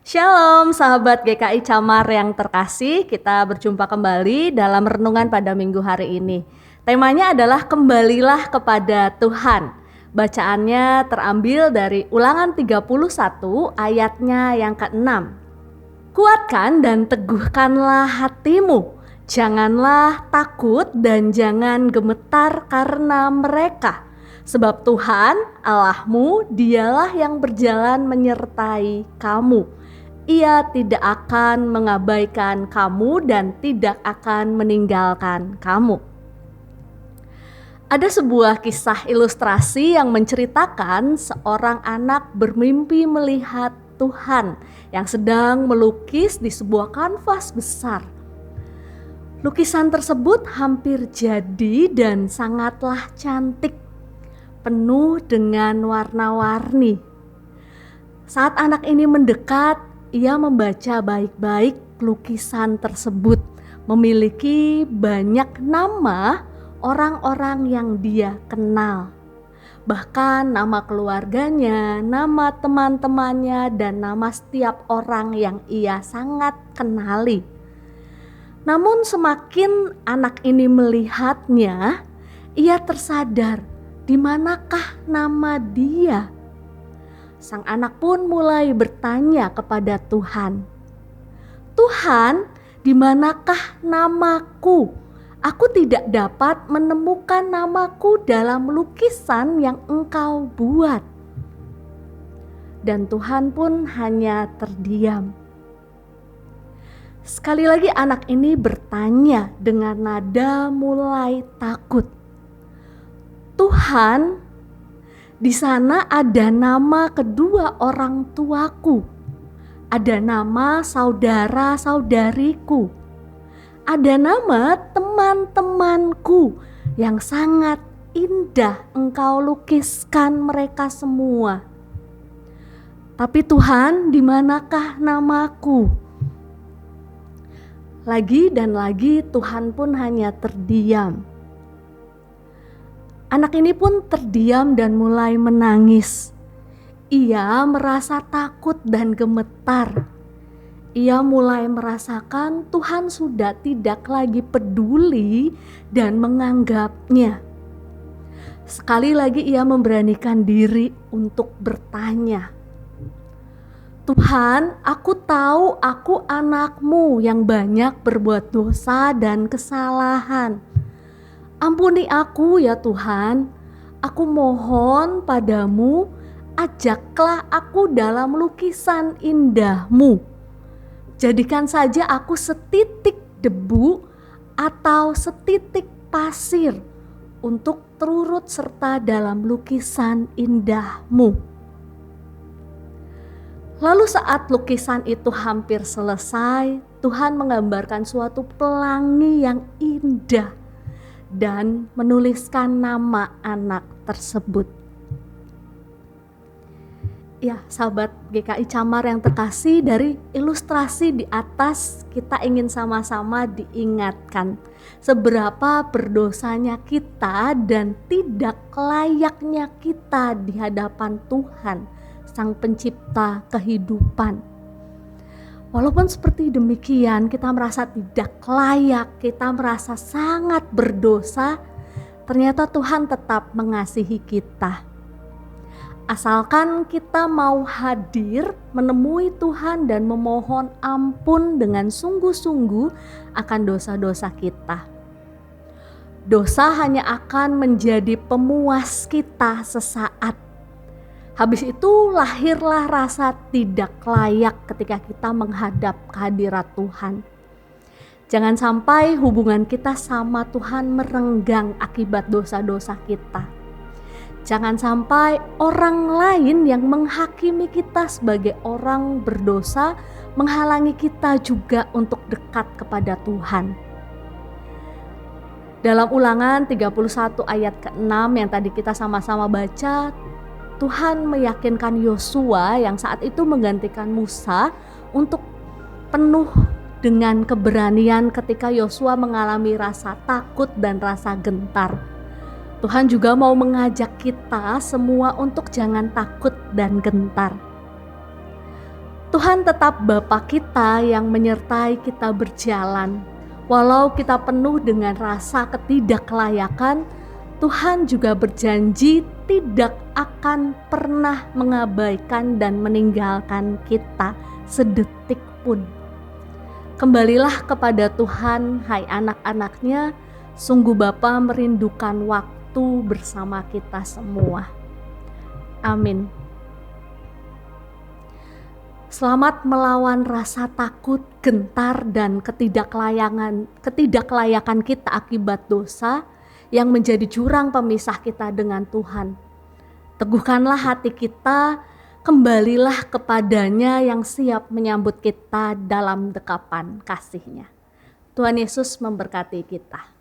Shalom sahabat GKI Camar yang terkasih, kita berjumpa kembali dalam renungan pada minggu hari ini. Temanya adalah kembalilah kepada Tuhan. Bacaannya terambil dari Ulangan 31 ayatnya yang ke-6. Kuatkan dan teguhkanlah hatimu, janganlah takut dan jangan gemetar karena mereka. Sebab Tuhan Allahmu dialah yang berjalan menyertai kamu. Ia tidak akan mengabaikan kamu dan tidak akan meninggalkan kamu. Ada sebuah kisah ilustrasi yang menceritakan seorang anak bermimpi melihat Tuhan yang sedang melukis di sebuah kanvas besar. Lukisan tersebut hampir jadi dan sangatlah cantik, penuh dengan warna-warni. Saat anak ini mendekat, ia membaca baik-baik lukisan tersebut, memiliki banyak nama orang-orang yang dia kenal. Bahkan nama keluarganya, nama teman-temannya, dan nama setiap orang yang ia sangat kenali. Namun semakin anak ini melihatnya, ia tersadar di manakah nama dia. Sang anak pun mulai bertanya kepada Tuhan, "Tuhan, di manakah namaku? Aku tidak dapat menemukan namaku dalam lukisan yang Engkau buat." Dan Tuhan pun hanya terdiam. Sekali lagi anak ini bertanya dengan nada mulai takut, "Tuhan, di sana ada nama kedua orang tuaku, ada nama saudara-saudariku, ada nama teman-temanku yang sangat indah Engkau lukiskan mereka semua. Tapi Tuhan, di manakah namaku?" Lagi dan lagi Tuhan pun hanya terdiam. Anak ini pun terdiam dan mulai menangis. Ia merasa takut dan gemetar. Ia mulai merasakan Tuhan sudah tidak lagi peduli dan menganggapnya. Sekali lagi ia memberanikan diri untuk bertanya, "Tuhan, aku tahu aku anakmu yang banyak berbuat dosa dan kesalahan. Ampuni aku ya Tuhan, aku mohon padamu, ajaklah aku dalam lukisan indahmu. Jadikan saja aku setitik debu atau setitik pasir untuk turut serta dalam lukisan indahmu." Lalu saat lukisan itu hampir selesai, Tuhan menggambarkan suatu pelangi yang indah dan menuliskan nama anak tersebut. Ya, sahabat GKI Camar yang terkasih, dari ilustrasi di atas kita ingin sama-sama diingatkan seberapa berdosanya kita dan tidak layaknya kita di hadapan Tuhan, Sang Pencipta kehidupan. Walaupun seperti demikian kita merasa tidak layak, kita merasa sangat berdosa, ternyata Tuhan tetap mengasihi kita. Asalkan kita mau hadir menemui Tuhan dan memohon ampun dengan sungguh-sungguh akan dosa-dosa kita. Dosa hanya akan menjadi pemuas kita sesaat. Habis itu lahirlah rasa tidak layak ketika kita menghadap kehadirat Tuhan. Jangan sampai hubungan kita sama Tuhan merenggang akibat dosa-dosa kita. Jangan sampai orang lain yang menghakimi kita sebagai orang berdosa menghalangi kita juga untuk dekat kepada Tuhan. Dalam Ulangan 31 ayat ke-6 yang tadi kita sama-sama baca, Tuhan meyakinkan Yosua yang saat itu menggantikan Musa untuk penuh dengan keberanian ketika Yosua mengalami rasa takut dan rasa gentar. Tuhan juga mau mengajak kita semua untuk jangan takut dan gentar. Tuhan tetap Bapa kita yang menyertai kita berjalan. Walau kita penuh dengan rasa ketidaklayakan, Tuhan juga berjanji tidak akan pernah mengabaikan dan meninggalkan kita sedetik pun. Kembalilah kepada Tuhan, hai anak-anaknya, sungguh Bapa merindukan waktu bersama kita semua. Amin. Selamat melawan rasa takut, gentar, dan ketidaklayakan kita akibat dosa yang menjadi jurang pemisah kita dengan Tuhan. Teguhkanlah hati kita, kembalilah kepadanya yang siap menyambut kita dalam dekapan kasih-Nya. Tuhan Yesus memberkati kita.